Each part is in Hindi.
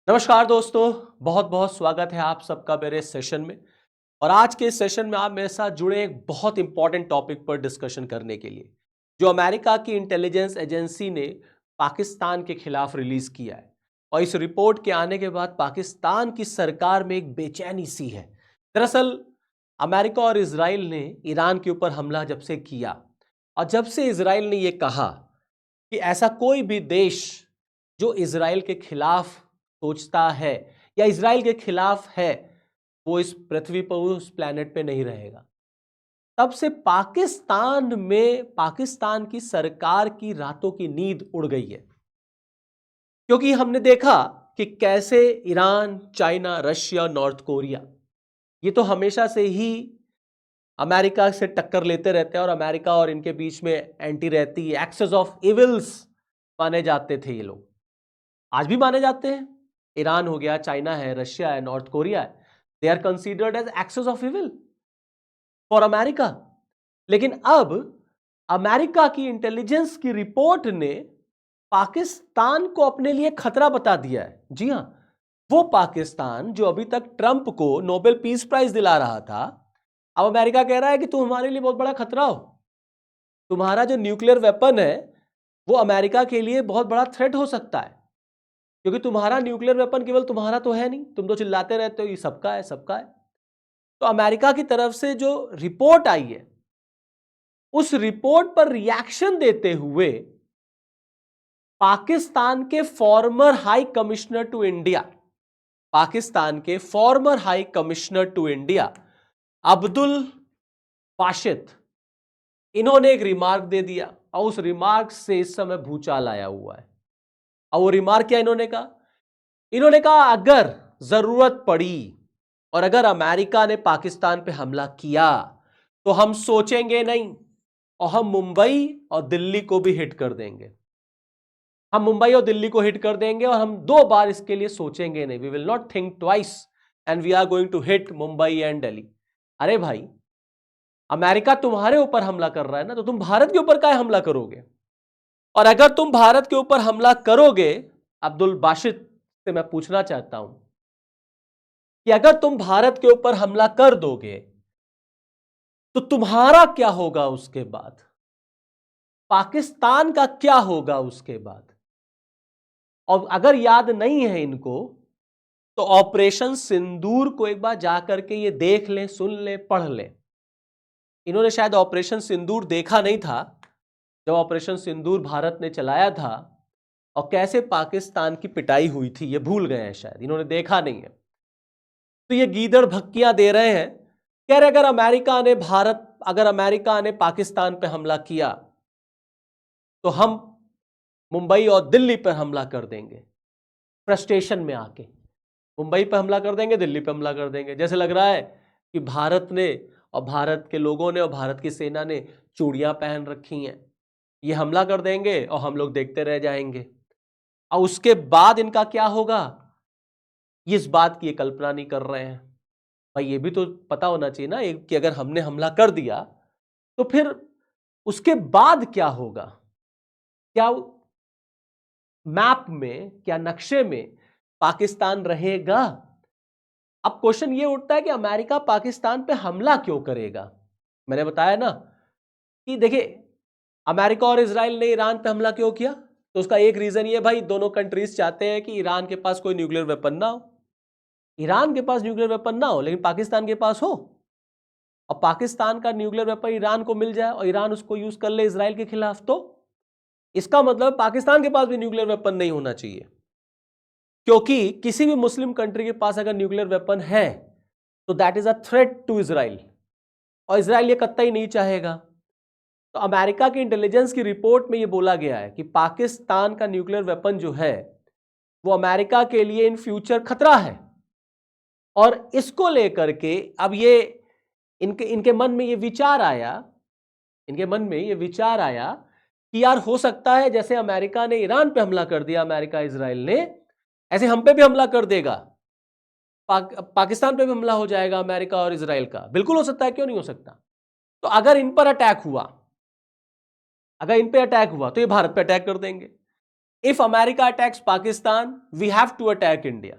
नमस्कार दोस्तों, बहुत बहुत स्वागत है आप सबका मेरे सेशन में। और आज के इस सेशन में आप मेरे साथ जुड़े एक बहुत इंपॉर्टेंट टॉपिक पर डिस्कशन करने के लिए, जो अमेरिका की इंटेलिजेंस एजेंसी ने पाकिस्तान के खिलाफ रिलीज किया है। और इस रिपोर्ट के आने के बाद पाकिस्तान की सरकार में एक बेचैनी सी है। दरअसल अमेरिका और इजराइल ने ईरान के ऊपर हमला जब से किया, और जब से इजराइल ने यह कहा कि ऐसा कोई भी देश जो इजराइल के खिलाफ सोचता है या इजराइल के खिलाफ है, वो इस पृथ्वी पर, उस प्लेनेट पे नहीं रहेगा। तब से पाकिस्तान की सरकार की रातों की नींद उड़ गई है। क्योंकि हमने देखा कि कैसे Iran, China, Russia, north Korea, ये तो हमेशा से ही अमेरिका से टक्कर लेते रहते हैं और अमेरिका और इनके बीच में एंटी रहती है। एक्सेस ऑफ इविल्स माने जाते थे ये लोग, आज भी माने जाते हैं। ईरान हो गया, चाइना है, रशिया है, नॉर्थ कोरिया है, they are considered as axis of evil for America. लेकिन अब अमेरिका की इंटेलिजेंस की रिपोर्ट ने पाकिस्तान को अपने लिए खतरा बता दिया है। जी हां, वो पाकिस्तान जो अभी तक ट्रंप को नोबेल पीस प्राइज दिला रहा था, अब अमेरिका कह रहा है कि तुम हमारे लिए बहुत बड़ा खतरा हो। तुम्हारा जो न्यूक्लियर वेपन है वो अमेरिका के लिए बहुत बड़ा थ्रेट हो सकता है, क्योंकि तुम्हारा न्यूक्लियर वेपन केवल तुम्हारा तो है नहीं, तुम तो चिल्लाते रहते हो ये सबका है, सबका है। तो अमेरिका की तरफ से जो रिपोर्ट आई है, उस रिपोर्ट पर रिएक्शन देते हुए पाकिस्तान के former high commissioner to India, Pakistan के former high commissioner to India Abdul Basit, इन्होंने एक रिमार्क दे दिया। और उस रिमार्क से इस समय भूचाल आया हुआ है। और वो रिमार्क क्या इन्होंने कहा अगर जरूरत पड़ी और अगर अमेरिका ने पाकिस्तान पे हमला किया तो हम सोचेंगे नहीं और हम मुंबई और दिल्ली को भी हिट कर देंगे। हम मुंबई और दिल्ली को हिट कर देंगे और हम दो बार इसके लिए सोचेंगे नहीं। We will not think twice and we are going to hit Mumbai and Delhi. अरे भाई, अमेरिका तुम्हारे ऊपर हमला कर रहा है ना, तो तुम भारत के ऊपर क्या हमला करोगे? और अगर तुम भारत के ऊपर हमला करोगे, अब्दुल बाशित से मैं पूछना चाहता हूं कि अगर तुम भारत के ऊपर हमला कर दोगे तो तुम्हारा क्या होगा उसके बाद? पाकिस्तान का क्या होगा उसके बाद? और अगर याद नहीं है इनको, तो ऑपरेशन सिंदूर को एक बार जाकर के ये देख लें, सुन लें, पढ़ लें। इन्होंने शायद ऑपरेशन सिंदूर देखा नहीं था जब ऑपरेशन सिंदूर भारत ने चलाया था, और कैसे पाकिस्तान की पिटाई हुई थी ये भूल गए हैं, शायद इन्होंने देखा नहीं है। तो ये गीदड़ भक्कियां दे रहे हैं, कह रहे अगर अमेरिका ने पाकिस्तान पे हमला किया तो हम मुंबई और दिल्ली पर हमला कर देंगे। फ्रस्ट्रेशन में आके मुंबई पर हमला कर देंगे, दिल्ली पर हमला कर देंगे। जैसे लग रहा है कि भारत ने और भारत के लोगों ने और भारत की सेना ने चूड़ियां पहन रखी हैं, ये हमला कर देंगे और हम लोग देखते रह जाएंगे। और उसके बाद इनका क्या होगा, ये इस बात की कल्पना नहीं कर रहे हैं। भाई ये भी तो पता होना चाहिए ना कि अगर हमने हमला कर दिया तो फिर उसके बाद क्या होगा। क्या मैप में, क्या नक्शे में पाकिस्तान रहेगा? अब क्वेश्चन ये उठता है कि अमेरिका पाकिस्तान पे हमला क्यों करेगा। मैंने बताया ना कि देखिए, अमेरिका और इजराइल ने ईरान पे हमला क्यों किया, तो उसका एक रीजन ये, भाई दोनों कंट्रीज चाहते हैं कि ईरान के पास कोई न्यूक्लियर वेपन ना हो। ईरान के पास न्यूक्लियर वेपन ना हो लेकिन पाकिस्तान के पास हो, और पाकिस्तान का न्यूक्लियर वेपन ईरान को मिल जाए और ईरान उसको यूज कर ले इजराइल के खिलाफ, तो इसका मतलब पाकिस्तान के पास भी न्यूक्लियर वेपन नहीं होना चाहिए। क्योंकि किसी भी मुस्लिम कंट्री के पास अगर न्यूक्लियर वेपन है तो that is a threat to Israel, और इजराइल ये कतई नहीं चाहेगा। तो अमेरिका की इंटेलिजेंस की रिपोर्ट में ये बोला गया है कि पाकिस्तान का न्यूक्लियर वेपन जो है वो अमेरिका के लिए इन फ्यूचर खतरा है। और इसको लेकर के अब ये इनके मन में ये विचार आया, कि यार हो सकता है जैसे अमेरिका ने ईरान पे हमला कर दिया, अमेरिका इजराइल ने, ऐसे हम पे भी हमला कर देगा। पाकिस्तान पे भी हमला हो जाएगा अमेरिका और इजराइल का। बिल्कुल हो सकता है, क्यों नहीं हो सकता। तो अगर इन पे अटैक हुआ तो ये भारत पे अटैक कर देंगे। If America attacks Pakistan, we have to attack India.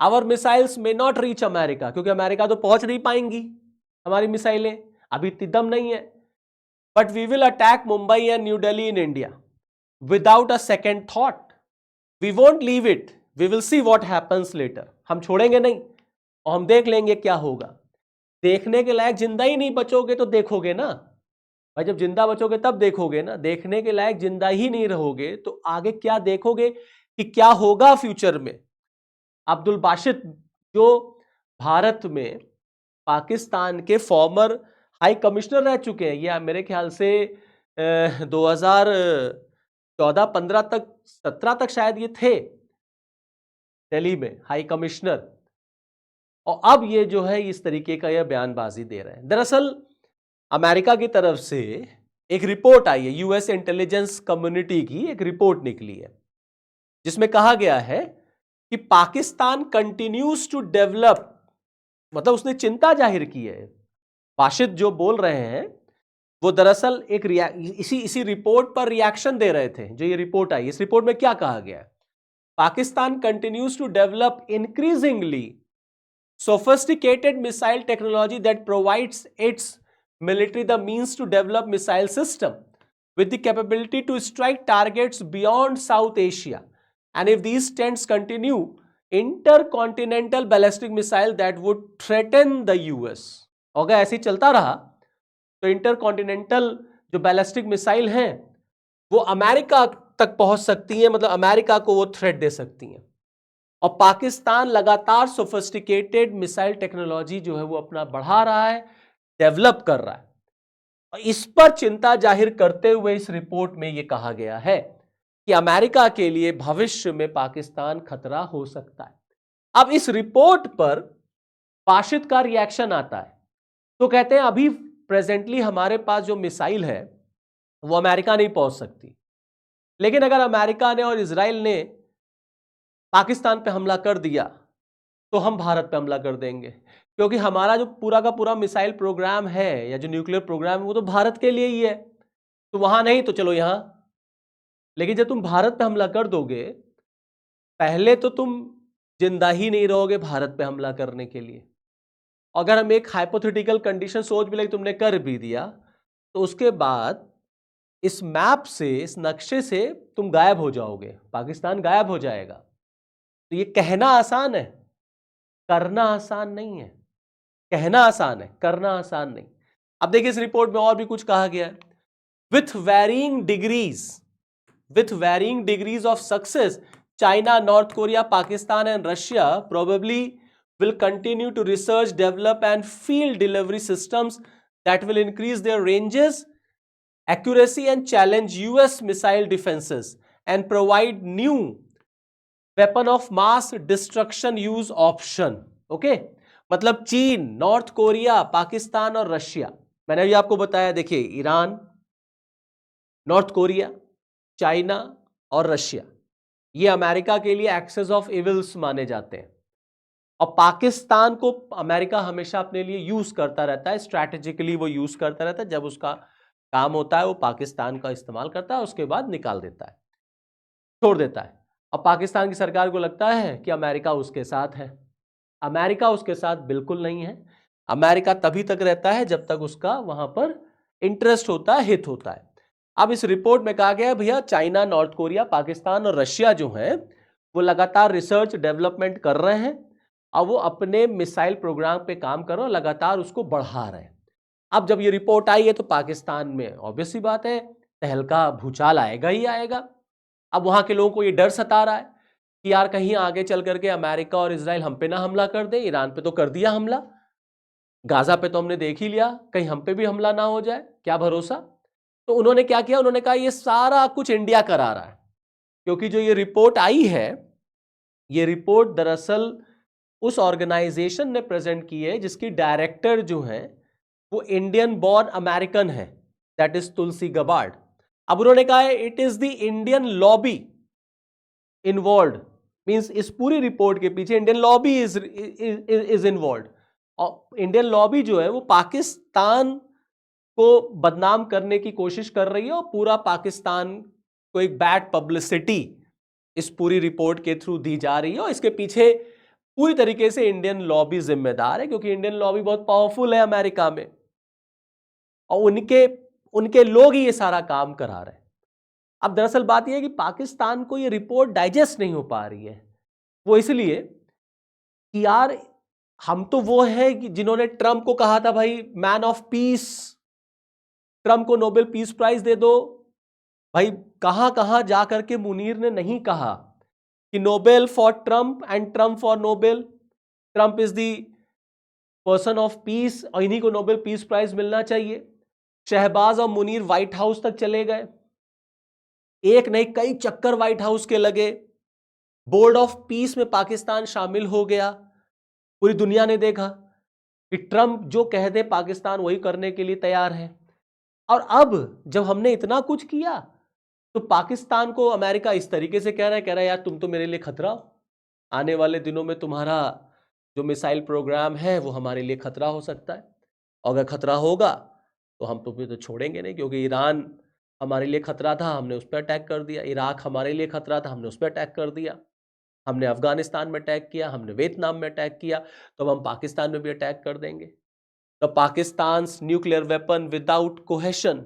Our missiles may not reach America, क्योंकि अमेरिका तो पहुंच नहीं पाएंगी हमारी मिसाइलें, अभी इतनी दम नहीं है. But we will attack Mumbai and New Delhi in India without a second thought. We won't leave it. We will see what happens later. हम छोड़ेंगे नहीं और हम देख लेंगे क्या होगा. देखने के लायक जिंदा ही नहीं बचोगे तो देखोगे ना भाई, जब जिंदा बचोगे तब देखोगे ना. देखने के लायक जिंदा ही नहीं रहोगे तो आगे क्या देखोगे कि क्या होगा फ्यूचर में. अब्दुल बासित जो भारत में पाकिस्तान के फॉर्मर हाई कमिश्नर रह चुके हैं, ये मेरे ख्याल से 2014-15 तक 17 तक शायद ये थे दिल्ली में हाई कमिश्नर, और अब ये जो है इस तरीके का यह बयानबाजी दे रहे हैं. दरअसल अमेरिका की तरफ से एक रिपोर्ट आई है, यूएस इंटेलिजेंस कम्युनिटी की एक रिपोर्ट निकली है जिसमें कहा गया है कि पाकिस्तान कंटिन्यूज टू डेवलप, मतलब उसने चिंता जाहिर की है. बासित जो बोल रहे हैं वो दरअसल एक इसी रिपोर्ट पर रिएक्शन दे रहे थे. जो ये रिपोर्ट आई, इस रिपोर्ट में क्या कहा गया है, Pakistan continues to develop increasingly sophisticated missile technology that provides its military the means to develop missile system with the capability to strike targets beyond South Asia, and if these trends continue, intercontinental ballistic missile that would threaten the US. अगर ऐसे ही चलता रहा तो इंटरकॉन्टिनेंटल जो बैलिस्टिक मिसाइल हैं वो अमेरिका तक पहुंच सकती हैं, मतलब अमेरिका को वो थ्रेट दे सकती हैं. और पाकिस्तान लगातार सोफिस्टिकेटेड मिसाइल टेक्नोलॉजी जो है वो अपना बढ़ा रहा है, डेवलप कर रहा है. और इस पर चिंता जाहिर करते हुए इस रिपोर्ट में ये कहा गया है कि अमेरिका के लिए भविष्य में पाकिस्तान खतरा हो सकता है. अब इस रिपोर्ट पर बासित का रिएक्शन आता है, तो कहते हैं अभी प्रेजेंटली हमारे पास जो मिसाइल है वो अमेरिका नहीं पहुंच सकती, लेकिन अगर अमेरिका ने और इजराइल ने पाकिस्तान पे हमला कर दिया तो हम भारत पे हमला कर देंगे, क्योंकि हमारा जो पूरा का पूरा मिसाइल प्रोग्राम है या जो न्यूक्लियर प्रोग्राम है वो तो भारत के लिए ही है. तो वहां नहीं तो चलो यहां. लेकिन जब तुम भारत पे हमला कर दोगे, पहले तो तुम जिंदा ही नहीं रहोगे भारत पे हमला करने के लिए. अगर हम एक हाइपोथेटिकल कंडीशन सोच भी लगे, तुमने कर भी दिया, तो उसके बाद इस मैप से, इस नक्शे से तुम गायब हो जाओगे, पाकिस्तान गायब हो जाएगा. तो ये कहना आसान है, करना आसान नहीं है. कहना आसान है, करना आसान नहीं. अब देखिए इस रिपोर्ट में और भी कुछ कहा गया है. With varying degrees of success, China, north Korea, Pakistan and Russia probably will continue to research, develop and field delivery systems that will increase their ranges, accuracy and challenge US missile defenses and provide new weapon of mass destruction use option. Okay? मतलब चीन, नॉर्थ कोरिया, पाकिस्तान और रशिया, मैंने अभी आपको बताया. देखिए ईरान, नॉर्थ कोरिया, चाइना और रशिया, ये अमेरिका के लिए एक्सेस ऑफ इविल्स माने जाते हैं. और पाकिस्तान को अमेरिका हमेशा अपने लिए यूज करता रहता है, स्ट्रैटेजिकली वो यूज करता रहता है. जब उसका काम होता है वो पाकिस्तान का इस्तेमाल करता है, उसके बाद निकाल देता है, छोड़ देता है. अब पाकिस्तान की सरकार को लगता है कि अमेरिका उसके साथ है. अमेरिका उसके साथ बिल्कुल नहीं है. अमेरिका तभी तक रहता है जब तक उसका वहां पर इंटरेस्ट होता है, हित होता है. अब इस रिपोर्ट में कहा गया है भैया चाइना, नॉर्थ कोरिया, पाकिस्तान और रशिया जो है वो लगातार रिसर्च डेवलपमेंट कर रहे हैं और वो अपने मिसाइल प्रोग्राम पे काम कर रहे हैं, लगातार उसको बढ़ा रहे हैं. अब जब ये रिपोर्ट आई है तो पाकिस्तान में ऑब्वियस सी बात है तहलका, भूचाल आएगा ही आएगा. अब वहां के लोगों को ये डर सता रहा है कि यार कहीं आगे चल करके अमेरिका और इजराइल हम पे ना हमला कर दे. ईरान पे तो कर दिया हमला, गाजा पे तो हमने देख ही लिया, कहीं हम पे भी हमला ना हो जाए, क्या भरोसा. तो उन्होंने क्या किया, उन्होंने कहा ये सारा कुछ इंडिया करा रहा है. क्योंकि जो ये रिपोर्ट आई है, ये रिपोर्ट दरअसल उस ऑर्गेनाइजेशन ने प्रेजेंट की है जिसकी डायरेक्टर जो है वो इंडियन बॉर्न अमेरिकन है, दैट इज तुलसी गबार्ड. अब उन्होंने कहा है it is the Indian lobby involve, means इस पूरी रिपोर्ट के पीछे इंडियन लॉबी इज इन्वॉल्व. और इंडियन लॉबी जो है वो पाकिस्तान को बदनाम करने की कोशिश कर रही है और पूरा पाकिस्तान को एक बैड पब्लिसिटी इस पूरी रिपोर्ट के थ्रू दी जा रही है, और इसके पीछे पूरी तरीके से इंडियन लॉ भी जिम्मेदार है, क्योंकि इंडियन लॉ भी बहुत पावरफुल है अमेरिका में, और उनके लोग ही ये सारा काम करा रहे हैं। अब दरअसल बात यह है कि पाकिस्तान को ये रिपोर्ट डाइजेस्ट नहीं हो पा रही है। वो इसलिए कि यार हम तो वो है कि जिन्होंने ट्रंप को कहा था भाई मैन ऑफ पीस, ट्रंप को नोबेल पीस प्राइज दे दो। भाई कहां कहां जाकर के मुनीर ने नहीं कहा कि Nobel for Trump and Trump for Nobel, Trump is the person of peace और इन्हीं को नोबेल पीस प्राइज मिलना चाहिए। शहबाज और मुनीर व्हाइट हाउस तक चले गए, एक नहीं कई चक्कर व्हाइट हाउस के लगे, बोर्ड ऑफ पीस में पाकिस्तान शामिल हो गया। पूरी दुनिया ने देखा कि ट्रंप जो कह दे पाकिस्तान वही करने के लिए तैयार है। और अब जब हमने इतना कुछ किया तो पाकिस्तान को अमेरिका इस तरीके से कह रहा है यार तुम तो मेरे लिए खतरा हो, आने वाले दिनों में तुम्हारा जो मिसाइल प्रोग्राम है वो हमारे लिए खतरा हो सकता है, और अगर खतरा होगा तो हम तो फिर तो छोड़ेंगे नहीं, क्योंकि ईरान हमारे लिए खतरा था, हमने उस पर अटैक कर दिया, इराक हमारे लिए खतरा था, हमने उस पर अटैक कर दिया, हमने अफगानिस्तान में अटैक किया, हमने वियतनाम में अटैक किया, तो अब हम पाकिस्तान में भी अटैक कर देंगे। तो Pakistan nuclear weapon without cohesion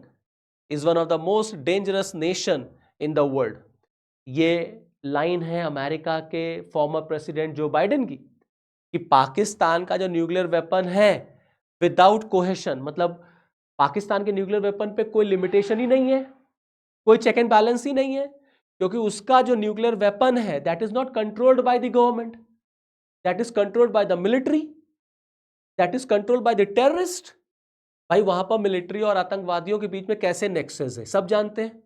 is one of the most dangerous nation in the world. ये लाइन है अमेरिका के फॉर्मर प्रेसिडेंट जो बाइडेन की, कि पाकिस्तान का जो न्यूक्लियर वेपन है विदाउट कोहेशन, मतलब पाकिस्तान के न्यूक्लियर वेपन पे कोई लिमिटेशन ही नहीं है, कोई चेक एंड बैलेंस ही नहीं है, क्योंकि उसका जो न्यूक्लियर वेपन है that is not controlled by the government, that is controlled by the military, that is controlled by the terrorist. भाई वहां पर मिलिट्री और आतंकवादियों के बीच में कैसे नेक्सस है सब जानते हैं।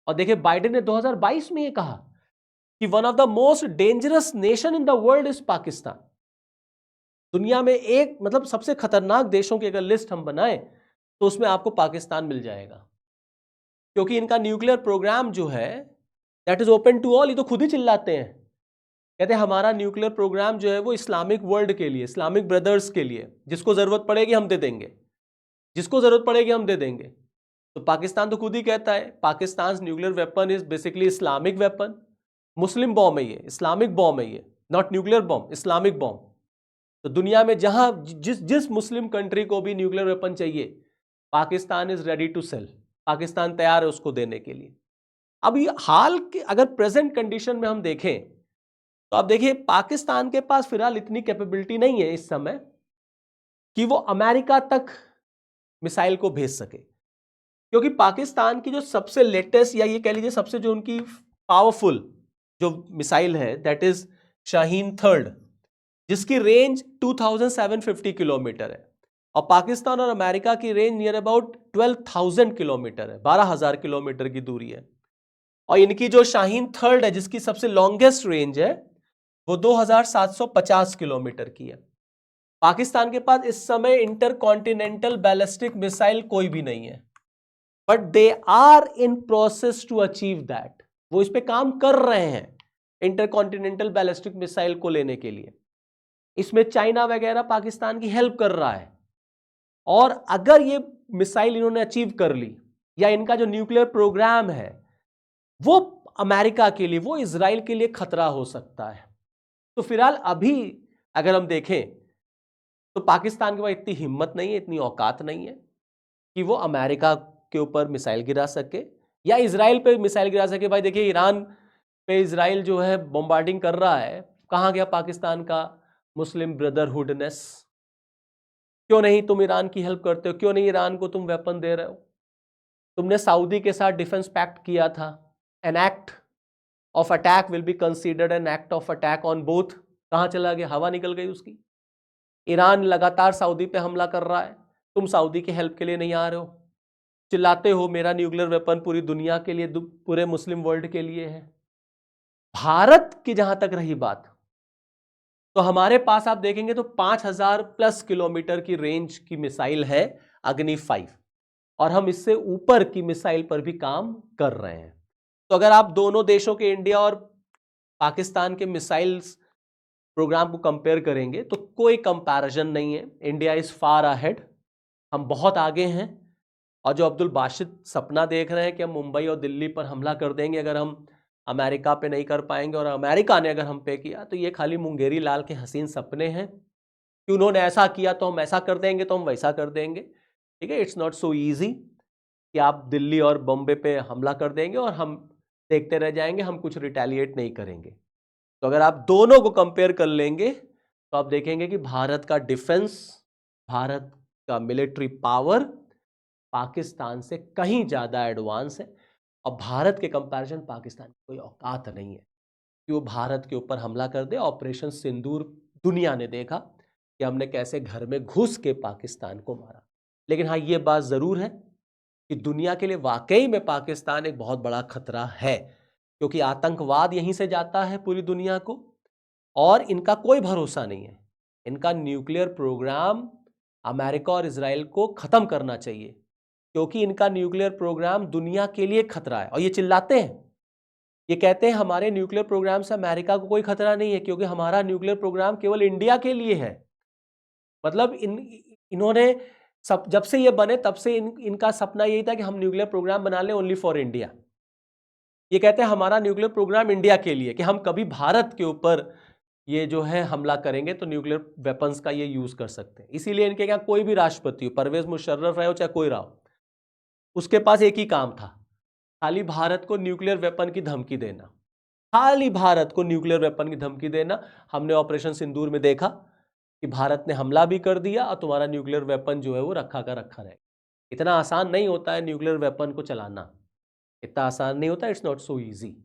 और देखिए बाइडेन ने 2022 में ये कहा कि one of the most dangerous nation in the world is Pakistan. दुनिया में एक मतलब सबसे खतरनाक देशों की अगर लिस्ट हम बनाए तो उसमें आपको पाकिस्तान मिल जाएगा, क्योंकि इनका न्यूक्लियर प्रोग्राम जो है that is open to all. ये तो खुद ही चिल्लाते हैं, कहते हैं हमारा न्यूक्लियर प्रोग्राम जो है वो इस्लामिक वर्ल्ड के लिए, इस्लामिक ब्रदर्स के लिए, जिसको जरूरत पड़ेगी हम दे देंगे, जिसको जरूरत पड़ेगी हम दे देंगे। तो पाकिस्तान तो खुद ही कहता है Pakistan nuclear weapon is basically Islamic weapon, Muslim bomb है ये, इस्लामिक बॉम्ब है ये, not nuclear bomb, Islamic bomb. तो दुनिया में जहां जिस मुस्लिम कंट्री को भी न्यूक्लियर वेपन चाहिए Pakistan is ready to sell, Pakistan तैयार है उसको देने के लिए। अब ये हाल के अगर प्रेजेंट कंडीशन में हम देखें तो आप देखिए पाकिस्तान के पास फिलहाल इतनी कैपेबिलिटी नहीं है इस समय कि वो अमेरिका तक मिसाइल को भेज सके, क्योंकि पाकिस्तान की जो सबसे लेटेस्ट या ये कह लीजिए सबसे जो उनकी पावरफुल जो मिसाइल है दैट इज शाहीन थर्ड, जिसकी रेंज 2750 किलोमीटर है, और पाकिस्तान और अमेरिका की रेंज नियर अबाउट 12,000 किलोमीटर है, 12,000 किलोमीटर की दूरी है। और इनकी जो शाहीन थर्ड है जिसकी सबसे लॉन्गेस्ट रेंज है वो 2750 किलोमीटर की है। पाकिस्तान के पास इस समय इंटरकॉन्टिनेंटल बैलिस्टिक मिसाइल कोई भी नहीं है, but they are in process to achieve that. वो इस पे काम कर रहे हैं इंटरकॉन्टिनेंटल बैलिस्टिक मिसाइल को लेने के लिए। इसमें चाइना वगैरह पाकिस्तान की हेल्प कर रहा है, और अगर ये मिसाइल इन्होंने अचीव कर ली या इनका जो न्यूक्लियर प्रोग्राम है वो अमेरिका के लिए, वो इजराइल के लिए खतरा हो सकता है। तो फिलहाल अभी अगर हम देखें तो पाकिस्तान के पास इतनी हिम्मत नहीं है, इतनी औकात नहीं है कि वो अमेरिका के ऊपर मिसाइल गिरा सके या इजराइल पे मिसाइल गिरा सके। भाई देखिए ईरान पे इजराइल जो है बॉम्बार्डिंग कर रहा है, कहां गया पाकिस्तान का मुस्लिम ब्रदरहुडनेस? क्यों नहीं तुम ईरान की हेल्प करते हो? क्यों नहीं ईरान को तुम वेपन दे रहे हो? तुमने सऊदी के साथ डिफेंस पैक्ट किया था, an act of attack will be considered an act of attack on both. कहां चला गया? हवा निकल गई उसकी। ईरान लगातार सऊदी पे हमला कर रहा है, तुम सऊदी की हेल्प के लिए नहीं आ रहे हो, चिल्लाते हो मेरा न्यूक्लियर वेपन पूरी दुनिया के लिए, पूरे मुस्लिम वर्ल्ड के लिए है। भारत की जहां तक रही बात, तो हमारे पास आप देखेंगे तो 5000 प्लस किलोमीटर की रेंज की मिसाइल है अग्नि 5, और हम इससे ऊपर की मिसाइल पर भी काम कर रहे हैं। तो अगर आप दोनों देशों के, इंडिया और पाकिस्तान के मिसाइल्स प्रोग्राम को कंपेयर करेंगे तो कोई कंपैरिजन नहीं है। इंडिया इज फार अहेड, हम बहुत आगे हैं। और जो अब्दुल बाशिद सपना देख रहे हैं कि हम मुंबई और दिल्ली पर हमला कर देंगे अगर हम अमेरिका पे नहीं कर पाएंगे, और अमेरिका ने अगर हम पे किया तो ये खाली मुंगेरी लाल के हसीन सपने हैं कि उन्होंने ऐसा किया तो हम ऐसा कर देंगे, तो हम वैसा कर देंगे। ठीक है, इट्स नॉट सो ईजी कि आप दिल्ली और बॉम्बे पे हमला कर देंगे और हम देखते रह जाएंगे, हम कुछ रिटेलिएट नहीं करेंगे। तो अगर आप दोनों को कंपेयर कर लेंगे तो आप देखेंगे कि भारत का डिफेंस, भारत का मिलिट्री पावर पाकिस्तान से कहीं ज़्यादा एडवांस है, और भारत के कंपैरिजन पाकिस्तान की कोई औकात नहीं है कि वो भारत के ऊपर हमला कर दे। ऑपरेशन सिंदूर दुनिया ने देखा कि हमने कैसे घर में घुस के पाकिस्तान को मारा। लेकिन हाँ, ये बात ज़रूर है कि दुनिया के लिए वाकई में पाकिस्तान एक बहुत बड़ा खतरा है, क्योंकि आतंकवाद यहीं से जाता है पूरी दुनिया को, और इनका कोई भरोसा नहीं है। इनका न्यूक्लियर प्रोग्राम अमेरिका और इजराइल को ख़त्म करना चाहिए, क्योंकि इनका न्यूक्लियर प्रोग्राम दुनिया के लिए खतरा है। और ये चिल्लाते हैं, ये कहते हैं हमारे न्यूक्लियर प्रोग्राम से अमेरिका को कोई खतरा नहीं है, क्योंकि हमारा न्यूक्लियर प्रोग्राम केवल इंडिया के लिए है। मतलब इन्होंने जब से ये बने तब से इनका सपना यही था कि हम न्यूक्लियर प्रोग्राम बना लें ओनली फॉर इंडिया। ये कहते हैं हमारा न्यूक्लियर प्रोग्राम इंडिया के लिए, कि हम कभी भारत के ऊपर ये जो है हमला करेंगे तो न्यूक्लियर वेपन्स का ये यूज कर सकते हैं। इसीलिए इनके यहाँ कोई भी राष्ट्रपति हो, परवेज मुशर्रफ रहे हो चाहे कोई रहा हो, उसके पास एक ही काम था, खाली भारत को न्यूक्लियर वेपन की धमकी देना, खाली भारत को न्यूक्लियर वेपन की धमकी देना। हमने ऑपरेशन सिंदूर में देखा कि भारत ने हमला भी कर दिया और तुम्हारा न्यूक्लियर वेपन जो है वो रखा का रखा रहेगा। इतना आसान नहीं होता है न्यूक्लियर वेपन को चलाना, इतना आसान नहीं होता, इट्स नॉट सो ईजी।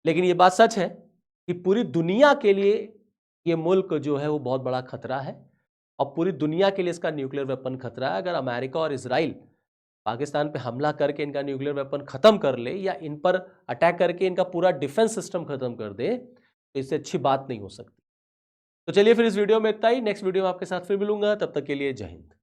लेकिन ये बात सच है कि पूरी दुनिया के लिए ये मुल्क जो है वो बहुत बड़ा खतरा है, और पूरी दुनिया के लिए इसका न्यूक्लियर वेपन खतरा है। अगर अमेरिका और इजराइल पाकिस्तान पे हमला करके इनका न्यूक्लियर वेपन खत्म कर ले, या इन पर अटैक करके इनका पूरा डिफेंस सिस्टम खत्म कर दे, तो इससे अच्छी बात नहीं हो सकती। तो चलिए फिर इस वीडियो में इतना ही। नेक्स्ट वीडियो में आपके साथ फिर मिलूंगा, तब तक के लिए जय हिंद।